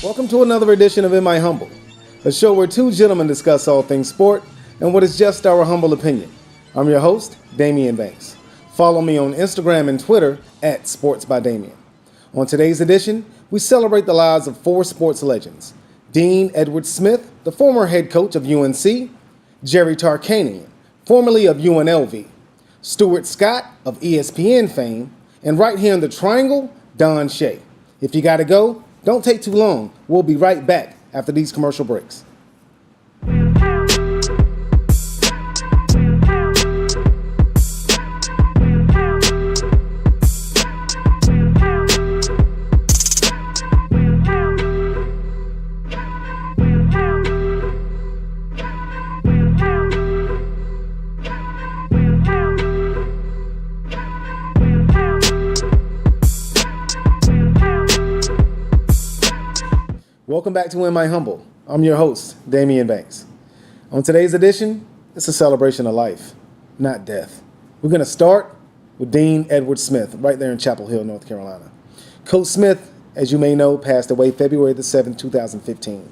Welcome to another edition of In My Humble, a show where two gentlemen discuss all things sport and what is just our humble opinion. I'm your host, Damian Banks. Follow me on Instagram and Twitter at SportsByDamian. On today's edition, we celebrate the lives of four sports legends: Dean Edward Smith, the former head coach of UNC; Jerry Tarkanian, formerly of UNLV; Stuart Scott of ESPN fame; and right here in the Triangle, Don Shea. If you gotta go, don't take too long. We'll be right back after these commercial breaks. Welcome back to In My Humble. I'm your host, Damian Banks. On today's edition, it's a celebration of life, not death. We're going to start with Dean Edward Smith, right there in Chapel Hill, North Carolina. Coach Smith, as you may know, passed away February the 7th, 2015.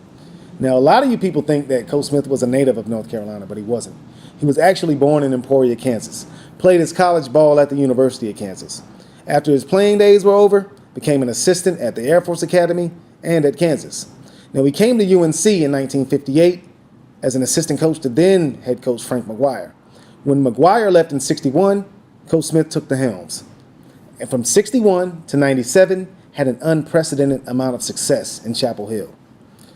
Now, a lot of you people think that Coach Smith was a native of North Carolina, but he wasn't. He was actually born in Emporia, Kansas, played his college ball at the University of Kansas. After his playing days were over, became an assistant at the Air Force Academy and at Kansas. Now, he came to UNC in 1958 as an assistant coach to then head coach Frank McGuire. When McGuire left in 61, Coach Smith took the helms. And from 61 to 97, had an unprecedented amount of success in Chapel Hill.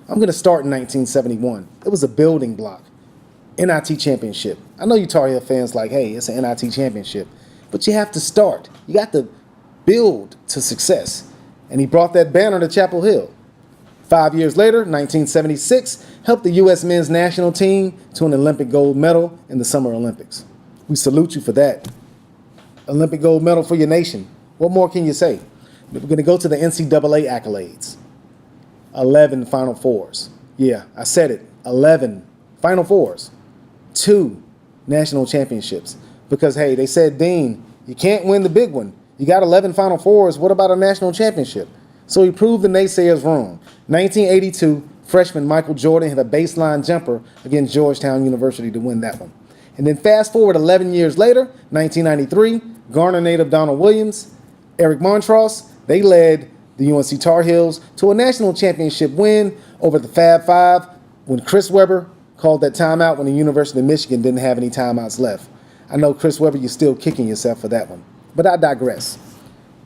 I'm going to start in 1971. It was a building block. NIT championship. I know you Tar Heel fans like, hey, it's an NIT championship. But you have to start. You got to build to success. And he brought that banner to Chapel Hill. 5 years later, 1976, helped the U.S. men's national team to an Olympic gold medal in the Summer Olympics. We salute you for that. Olympic gold medal for your nation. What more can you say? We're going to go to the NCAA accolades. 11 Final Fours. Yeah, I said it. 11 Final Fours. 2 national championships. Because, hey, they said, Dean, you can't win the big one. You got 11 Final Fours. What about a national championship? So he proved the naysayers wrong. 1982, freshman Michael Jordan hit a baseline jumper against Georgetown University to win that one. And then fast forward 11 years later, 1993, Garner native Donald Williams, Eric Montross, they led the UNC Tar Heels to a national championship win over the Fab Five when Chris Webber called that timeout when the University of Michigan didn't have any timeouts left. I know, Chris Webber, you're still kicking yourself for that one. But I digress.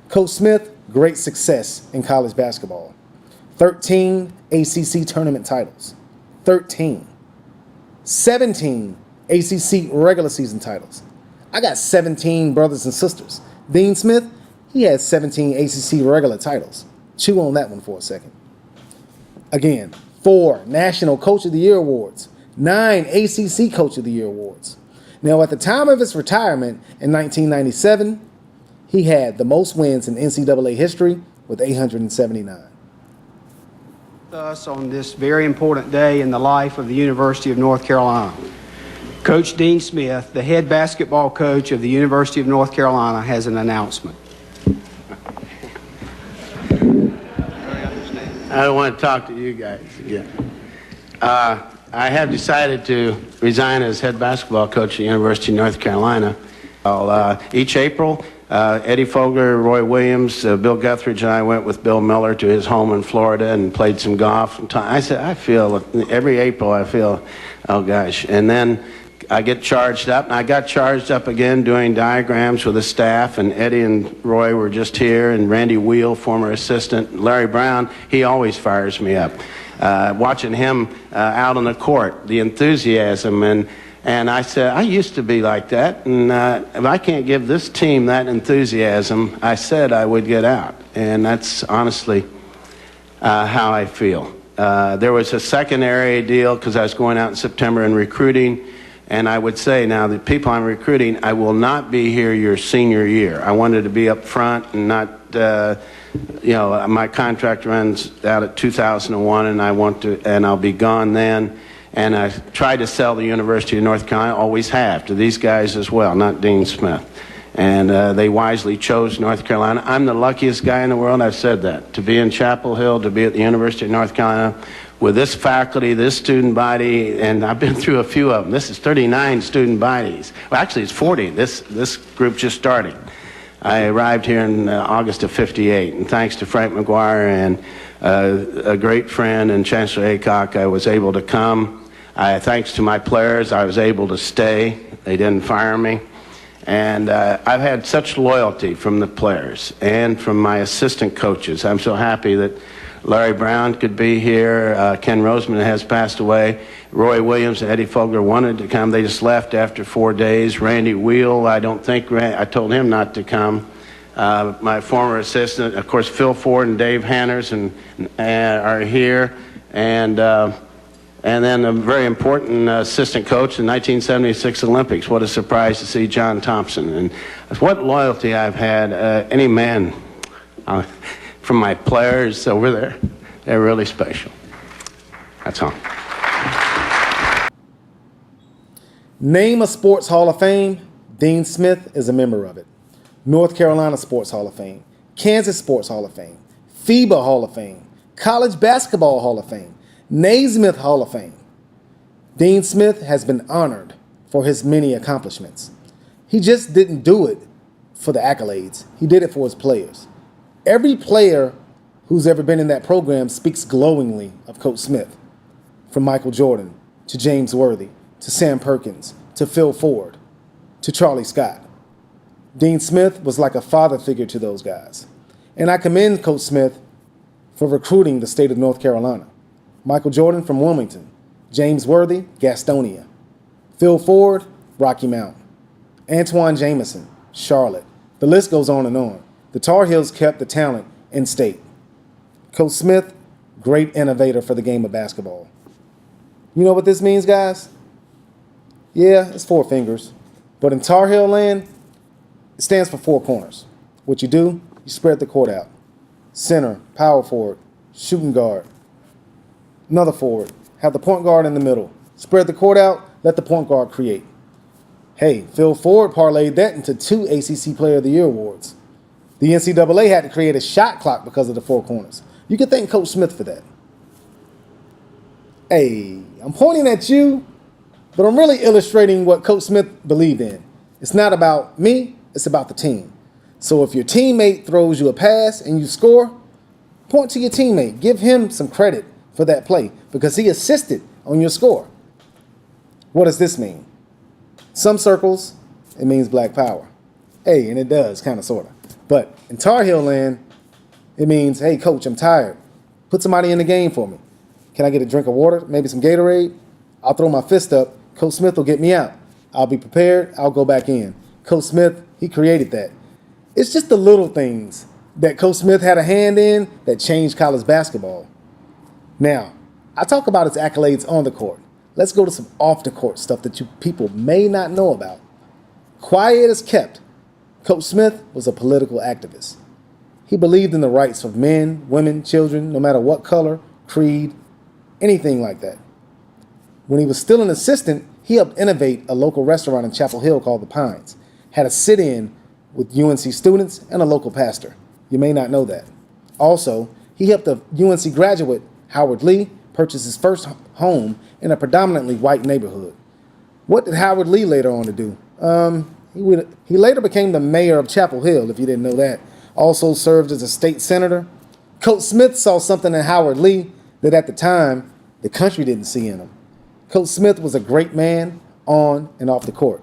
Coach Smith, great success in college basketball. 13 ACC tournament titles. 13. 17 ACC regular season titles. I got 17 brothers and sisters. Dean Smith, he has 17 ACC regular titles. Chew on that one for a second. Again, 4 National Coach of the Year awards. 9 ACC Coach of the Year awards. Now, at the time of his retirement in 1997, he had the most wins in NCAA history with 879. Us on this very important day in the life of the University of North Carolina. Coach Dean Smith, the head basketball coach of the University of North Carolina, has an announcement. I don't want to talk to you guys again. I have decided to resign as head basketball coach at the University of North Carolina. Each April, Eddie Fogler, Roy Williams, Bill Guthridge, and I went with Bill Miller to his home in Florida and played some golf. I said, every April I feel, oh gosh. And then I get charged up, and I got charged up again doing diagrams with the staff, and Eddie and Roy were just here, and Randy Wheel, former assistant, Larry Brown, he always fires me up. Watching him out on the court, the enthusiasm, and I said, I used to be like that, and if I can't give this team that enthusiasm, I said I would get out. And that's honestly how I feel. There was a secondary deal because I was going out in September and recruiting And I would say now, the people I'm recruiting, I will not be here your senior year. I wanted to be up front and not, my contract runs out at 2001, and I'll be gone then. And I tried to sell the University of North Carolina, always have, to these guys as well, not Dean Smith. And they wisely chose North Carolina. I'm the luckiest guy in the world, I've said that, to be in Chapel Hill, to be at the University of North Carolina with this faculty, this student body, and I've been through a few of them. This is 39 student bodies. Well, actually, it's 40. This group just started. I arrived here in August of '58, and thanks to Frank McGuire and a great friend and Chancellor Aycock, I was able to come. Thanks to my players, I was able to stay. They didn't fire me. And I've had such loyalty from the players and from my assistant coaches. I'm so happy that Larry Brown could be here. Ken Roseman has passed away. Roy Williams and Eddie Fogler wanted to come. They just left after 4 days. Randy Wheel, I told him not to come. My former assistant, of course, Phil Ford and Dave Hanners are here. And then a very important assistant coach in 1976 Olympics. What a surprise to see John Thompson. And what loyalty I've had, any man from my players over there. They're really special. That's all. Name a Sports Hall of Fame. Dean Smith is a member of it. North Carolina Sports Hall of Fame. Kansas Sports Hall of Fame. FIBA Hall of Fame. College Basketball Hall of Fame. Naismith Hall of Fame. Dean Smith has been honored for his many accomplishments. He just didn't do it for the accolades. He did it for his players. Every player who's ever been in that program speaks glowingly of Coach Smith, from Michael Jordan to James Worthy to Sam Perkins to Phil Ford to Charlie Scott. Dean Smith was like a father figure to those guys. And I commend Coach Smith for recruiting the state of North Carolina. Michael Jordan from Wilmington, James Worthy, Gastonia, Phil Ford, Rocky Mount, Antoine Jameson, Charlotte. The list goes on and on. The Tar Heels kept the talent in state. Coach Smith, great innovator for the game of basketball. You know what this means, guys? Yeah, it's 4 fingers. But in Tar Heel land, it stands for 4 corners. What you do, you spread the court out. Center, power forward, shooting guard. Another forward. Have the point guard in the middle. Spread the court out, let the point guard create. Hey, Phil Ford parlayed that into 2 ACC Player of the Year awards. The NCAA had to create a shot clock because of the 4 corners. You can thank Coach Smith for that. Hey, I'm pointing at you, but I'm really illustrating what Coach Smith believed in. It's not about me, it's about the team. So if your teammate throws you a pass and you score, point to your teammate. Give him some credit for that play because he assisted on your score. What does this mean? Some circles, it means black power. Hey, and it does, kind of, sort of. But in Tar Heel land, it means, hey, coach, I'm tired. Put somebody in the game for me. Can I get a drink of water, maybe some Gatorade? I'll throw my fist up. Coach Smith will get me out. I'll be prepared. I'll go back in. Coach Smith, he created that. It's just the little things that Coach Smith had a hand in that changed college basketball. Now, I talk about his accolades on the court. Let's go to some off-the-court stuff that you people may not know about. Quiet as kept, Coach Smith was a political activist. He believed in the rights of men, women, children, no matter what color, creed, anything like that. When he was still an assistant, he helped innovate a local restaurant in Chapel Hill called The Pines. Had a sit-in with UNC students and a local pastor. You may not know that. Also, he helped a UNC graduate, Howard Lee, purchase his first home in a predominantly white neighborhood. What did Howard Lee later on to do? He later became the mayor of Chapel Hill, if you didn't know that. Also served as a state senator. Coach Smith saw something in Howard Lee that at the time, the country didn't see in him. Coach Smith was a great man on and off the court,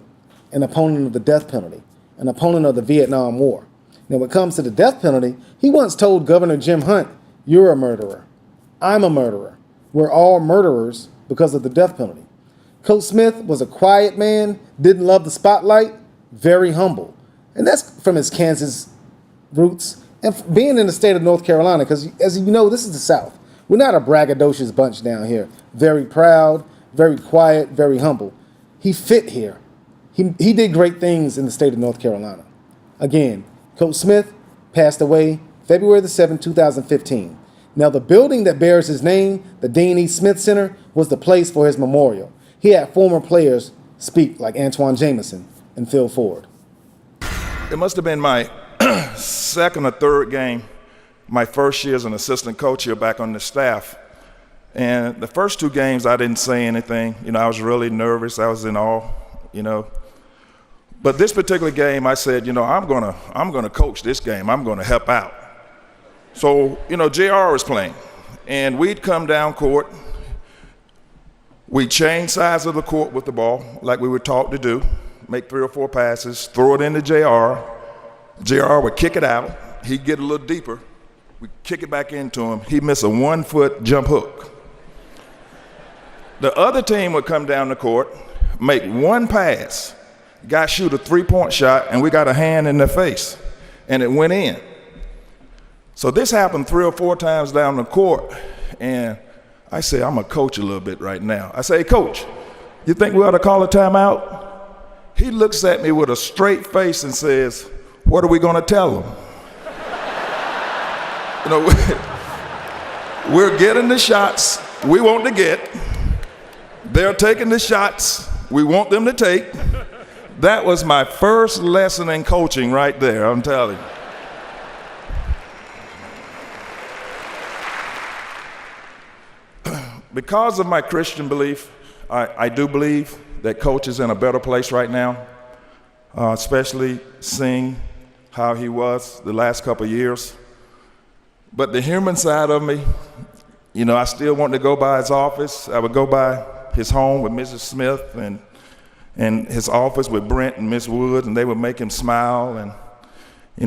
an opponent of the death penalty, an opponent of the Vietnam War. Now, when it comes to the death penalty, he once told Governor Jim Hunt, "You're a murderer. I'm a murderer. We're all murderers because of the death penalty." Coach Smith was a quiet man, didn't love the spotlight, very humble. And that's from his Kansas roots and being in the state of North Carolina, because as you know, this is the South. We're not a braggadocious bunch down here. Very proud, very quiet, very humble. He fit here. He did great things in the state of North Carolina. Again, Coach Smith passed away February the 7th, 2015. Now, the building that bears his name, the Dean E. Smith Center, was the place for his memorial. He had former players speak like Antoine Jameson and Phil Ford. It must have been my second or third game, my first year as an assistant coach here back on the staff. And the first two games, I didn't say anything. I was really nervous. I was in awe, But this particular game, I said, I'm gonna coach this game. I'm gonna help out. So, JR was playing, and we'd come down court. We'd change sides of the court with the ball, like we were taught to do, make 3 or 4 passes, throw it into JR. JR would kick it out. He'd get a little deeper. We'd kick it back into him. He'd miss a 1-foot jump hook. The other team would come down the court, make one pass, guy shoot a 3-point shot, and we got a hand in their face, and it went in. So this happened 3 or 4 times down the court, and I say, I'm a coach a little bit right now. I say, hey, Coach, you think we ought to call a timeout? He looks at me with a straight face and says, what are we going to tell them? We're getting the shots we want to get. They're taking the shots we want them to take. That was my first lesson in coaching right there, I'm telling you. Because of my Christian belief, I do believe that coach is in a better place right now, especially seeing how he was the last couple of years. But the human side of me, I still want to go by his office. I would go by his home with Mrs. Smith and his office with Brent and Miss Woods, and they would make him smile. And,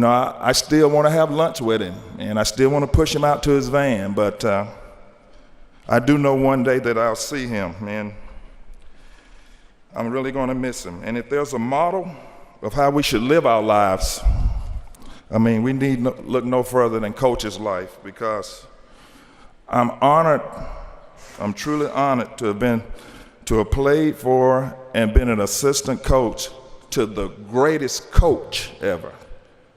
I still want to have lunch with him, and I still want to push him out to his van. But I do know one day that I'll see him, and I'm really going to miss him. And if there's a model of how we should live our lives, we need look no further than Coach's life, because I'm honored, I'm truly honored to have played for and been an assistant coach to the greatest coach ever.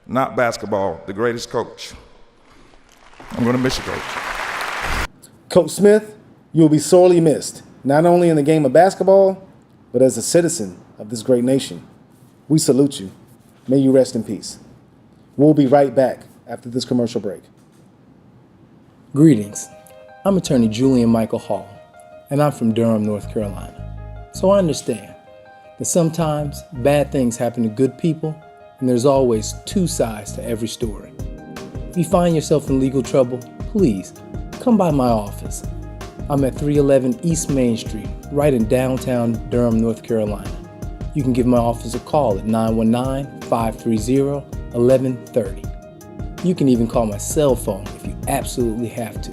Not basketball, the greatest coach. I'm going to miss you, Coach. Coach Smith, you will be sorely missed, not only in the game of basketball, but as a citizen of this great nation. We salute you. May you rest in peace. We'll be right back after this commercial break. Greetings. I'm attorney Julian Michael Hall, and I'm from Durham, North Carolina. So I understand that sometimes bad things happen to good people, and there's always 2 sides to every story. If you find yourself in legal trouble, please come by my office. I'm at 311 East Main Street, right in downtown Durham, North Carolina. You can give my office a call at 919-530-1130. You can even call my cell phone if you absolutely have to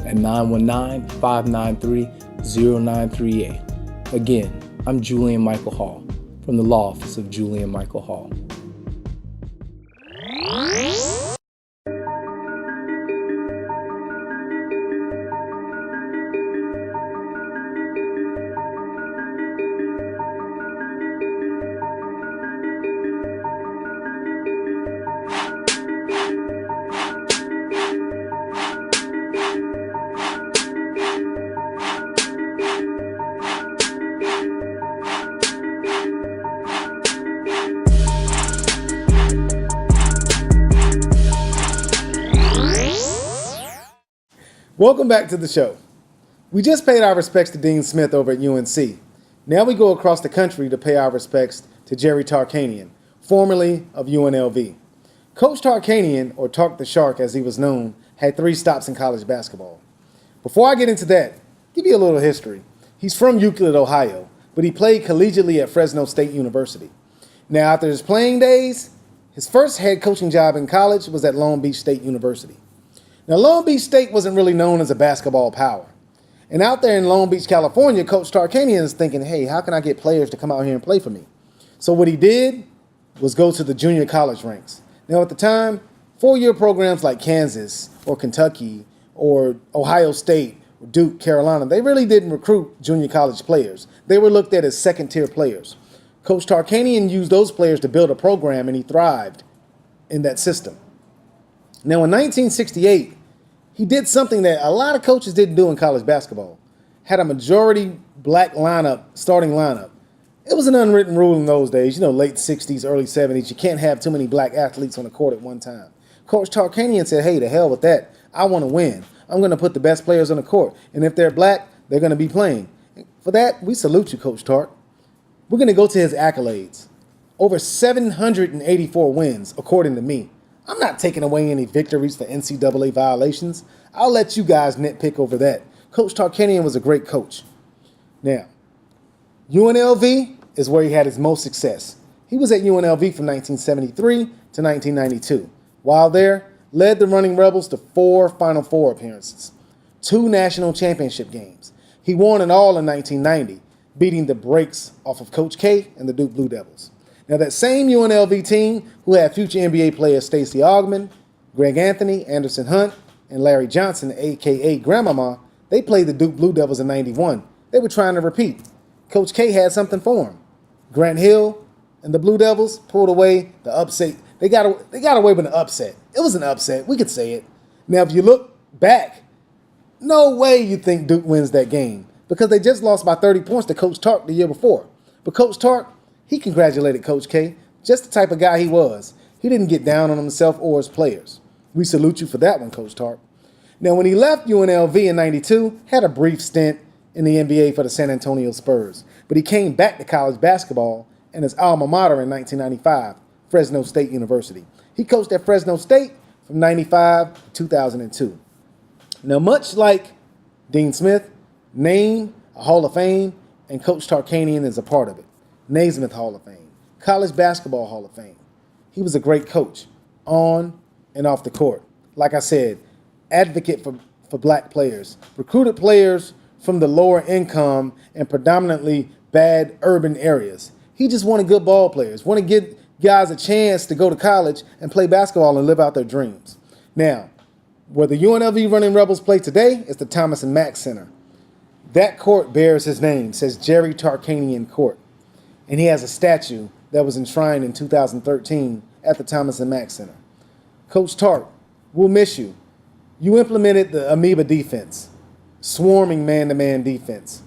at 919-593-0938. Again, I'm Julian Michael Hall from the law office of Julian Michael Hall. Welcome back to the show. We just paid our respects to Dean Smith over at UNC. Now we go across the country to pay our respects to Jerry Tarkanian, formerly of UNLV. Coach Tarkanian, or Tark the Shark as he was known, had 3 stops in college basketball. Before I get into that, give you a little history. He's from Euclid, Ohio, but he played collegiately at Fresno State University. Now, after his playing days, his first head coaching job in college was at Long Beach State University. Now, Long Beach State wasn't really known as a basketball power. And out there in Long Beach, California, Coach Tarkanian is thinking, hey, how can I get players to come out here and play for me? So what he did was go to the junior college ranks. Now, at the time, 4-year programs like Kansas or Kentucky or Ohio State Duke, Carolina, they really didn't recruit junior college players. They were looked at as second-tier players. Coach Tarkanian used those players to build a program, and he thrived in that system. Now, in 1968, he did something that a lot of coaches didn't do in college basketball. Had a majority black starting lineup. It was an unwritten rule in those days, late 60s, early 70s. You can't have too many black athletes on the court at one time. Coach Tarkanian said, hey, to hell with that. I want to win. I'm going to put the best players on the court. And if they're black, they're going to be playing. For that, we salute you, Coach Tark. We're going to go to his accolades. Over 784 wins, according to me. I'm not taking away any victories for NCAA violations. I'll let you guys nitpick over that. Coach Tarkanian was a great coach. Now, UNLV is where he had his most success. He was at UNLV from 1973 to 1992. While there, led the Running Rebels to 4 Final Four appearances, 2 national championship games. He won it all in 1990, beating the brakes off of Coach K and the Duke Blue Devils. Now, that same UNLV team, who had future NBA players Stacey Augmon, Greg Anthony, Anderson Hunt, and Larry Johnson, a.k.a. Grandmama, they played the Duke Blue Devils in 91. They were trying to repeat. Coach K had something for him. Grant Hill and the Blue Devils pulled away the upset. They got away with an upset. It was an upset. We could say it. Now, if you look back, no way you think Duke wins that game because they just lost by 30 points to Coach Tark the year before. But Coach Tark, he congratulated Coach K, just the type of guy he was. He didn't get down on himself or his players. We salute you for that one, Coach Tark. Now, when he left UNLV in 92, had a brief stint in the NBA for the San Antonio Spurs. But he came back to college basketball and his alma mater in 1995, Fresno State University. He coached at Fresno State from 95 to 2002. Now, much like Dean Smith, name a Hall of Fame, and Coach Tarkanian is a part of it. Naismith Hall of Fame, College Basketball Hall of Fame. He was a great coach on and off the court. Like I said, advocate for black players, recruited players from the lower income and predominantly bad urban areas. He just wanted good ball players, wanted to give guys a chance to go to college and play basketball and live out their dreams. Now, where the UNLV Running Rebels play today is the Thomas and Mack Center. That court bears his name, says Jerry Tarkanian Court. And he has a statue that was enshrined in 2013 at the Thomas and Mack Center. Coach Tark, we'll miss you. You implemented the amoeba defense, swarming man-to-man defense.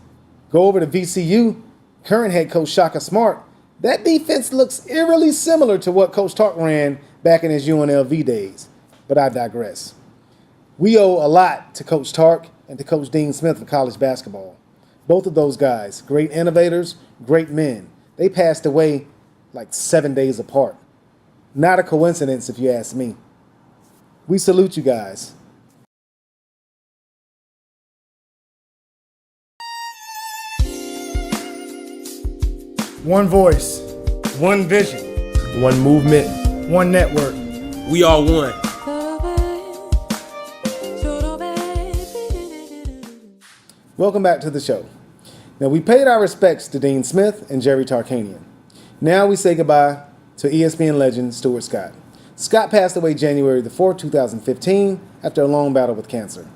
Go over to VCU, current head coach Shaka Smart. That defense looks eerily similar to what Coach Tark ran back in his UNLV days. But I digress. We owe a lot to Coach Tark and to Coach Dean Smith of college basketball. Both of those guys, great innovators, great men. They passed away like 7 days apart. Not a coincidence, if you ask me. We salute you guys. One voice, one vision, one movement, one network. We are one. Welcome back to the show. Now, we paid our respects to Dean Smith and Jerry Tarkanian. Now we say goodbye to ESPN legend Stuart Scott. Scott passed away January the 4th, 2015, after a long battle with cancer.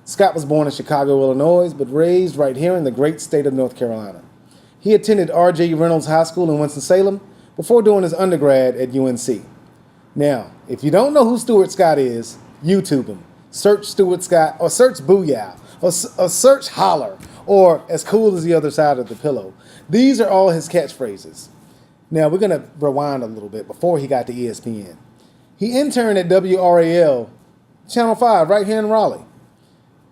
Scott was born in Chicago, Illinois, but raised right here in the great state of North Carolina. He attended R.J. Reynolds High School in Winston-Salem before doing his undergrad at UNC. Now, if you don't know who Stuart Scott is, YouTube him. Search Stuart Scott, or search Booyah, or search Holler, or as cool as the other side of the pillow. These are all his catchphrases. Now, we're going to rewind a little bit before he got to ESPN. He interned at WRAL, Channel 5, right here in Raleigh.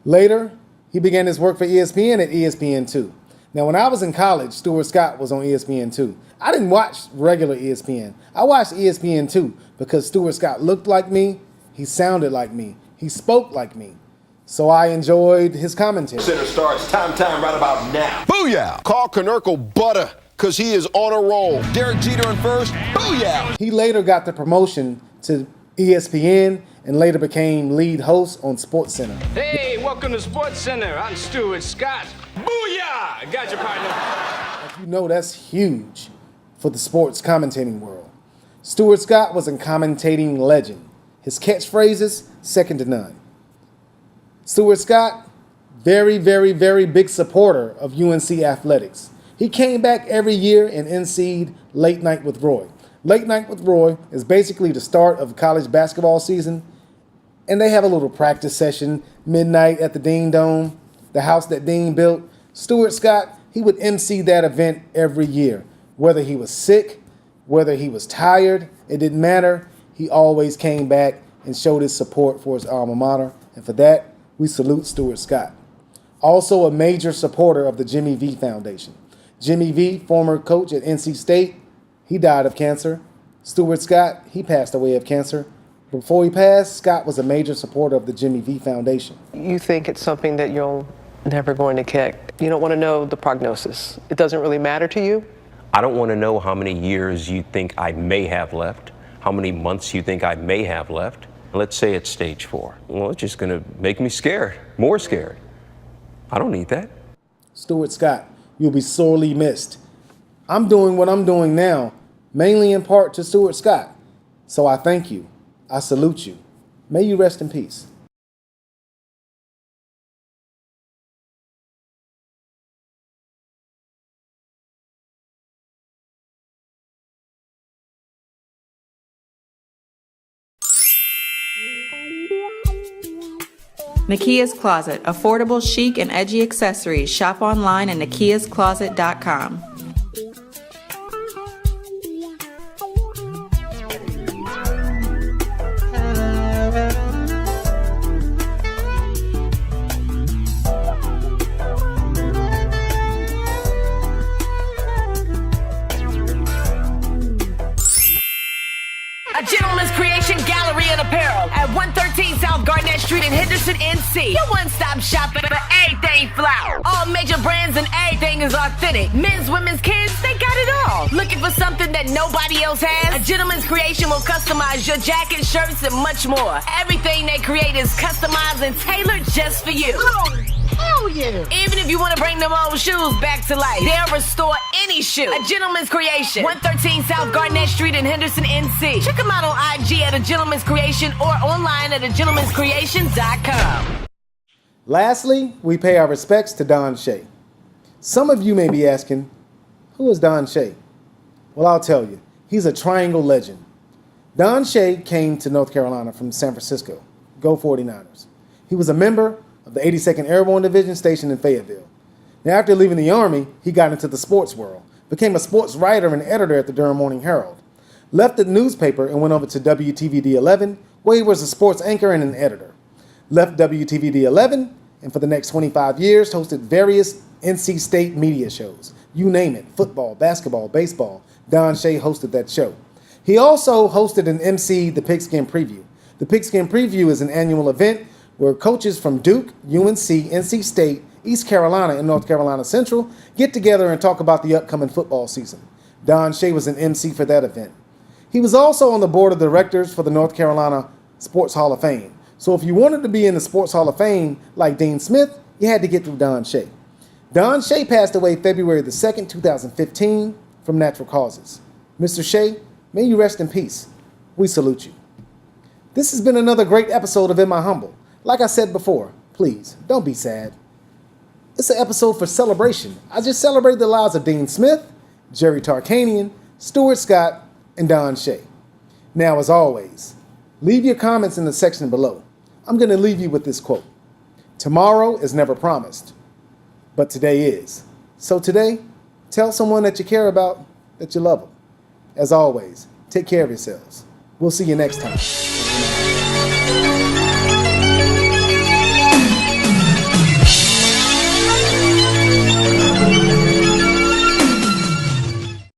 Later, he began his work for ESPN at ESPN2. Now, when I was in college, Stuart Scott was on ESPN2. I didn't watch regular ESPN. I watched ESPN2 because Stuart Scott looked like me, he sounded like me, he spoke like me. So I enjoyed his commentary. Center starts time right about now. Booyah! Call Konerko butter, because he is on a roll. Derek Jeter in first. Booyah! He later got the promotion to ESPN and later became lead host on SportsCenter. Hey, welcome to SportsCenter. I'm Stuart Scott. Booyah! Got your partner. You know that's huge for the sports commentating world. Stuart Scott was a commentating legend. His catchphrases, second to none. Stuart Scott, very, very, very big supporter of UNC athletics. He came back every year and emceed Late Night with Roy. Late Night with Roy is basically the start of college basketball season, and they have a little practice session midnight at the Dean Dome, the house that Dean built. Stuart Scott, he would MC that event every year. Whether he was sick, whether he was tired, it didn't matter. He always came back and showed his support for his alma mater, and for that, we salute Stuart Scott. Also a major supporter of the Jimmy V Foundation. Jimmy V, former coach at NC State, he died of cancer. Stuart Scott, he passed away of cancer. Before he passed, Scott was a major supporter of the Jimmy V Foundation. You think it's something that you're never going to kick. You don't want to know the prognosis. It doesn't really matter to you. I don't want to know how many years you think I may have left, how many months you think I may have left. Let's say it's stage 4. Well, it's just going to make me scared, more scared. I don't need that. Stuart Scott, you'll be sorely missed. I'm doing what I'm doing now, mainly in part to Stuart Scott. So I thank you. I salute you. May you rest in peace. Nakia's Closet, affordable, chic, and edgy accessories. Shop online at nakiascloset.com. A Gentleman's Creation Gallery and Apparel at 113 South Garnett Street in Henderson, NC. Your one-stop shop for everything flower. All major brands and everything is authentic. Men's, women's, kids, they got it all. Looking for something that nobody else has? A Gentleman's Creation will customize your jacket, shirts, and much more. Everything they create is customized and tailored just for you. Oh yeah. Even if you want to bring them old shoes back to life, they'll restore any shoe. A Gentleman's Creation, 113 South Garnett Street in Henderson, NC. Check them out on IG at A Gentleman's Creation or online at agentleman'screation.com. Lastly, we pay our respects to Don Shea. Some of you may be asking, who is Don Shea? Well, I'll tell you, he's a triangle legend. Don Shea came to North Carolina from San Francisco. Go 49ers. He was a member of the 82nd Airborne Division stationed in Fayetteville. Now, after leaving the Army, he got into the sports world, became a sports writer and editor at the Durham Morning Herald, left the newspaper and went over to WTVD-11, where he was a sports anchor and an editor. Left WTVD-11, and for the next 25 years, hosted various NC State media shows. You name it, football, basketball, baseball, Don Shea hosted that show. He also hosted and emceed the Pigskin Preview. The Pigskin Preview is an annual event where coaches from Duke, UNC, NC State, East Carolina, and North Carolina Central get together and talk about the upcoming football season. Don Shea was an MC for that event. He was also on the board of directors for the North Carolina Sports Hall of Fame. So if you wanted to be in the Sports Hall of Fame like Dean Smith, you had to get through Don Shea. Don Shea passed away February the 2nd, 2015 from natural causes. Mr. Shea, may you rest in peace. We salute you. This has been another great episode of In My Humble. Like I said before, please, don't be sad. It's an episode for celebration. I just celebrated the lives of Dean Smith, Jerry Tarkanian, Stuart Scott, and Don Shea. Now, as always, leave your comments in the section below. I'm going to leave you with this quote. Tomorrow is never promised, but today is. So today, tell someone that you care about that you love them. As always, take care of yourselves. We'll see you next time.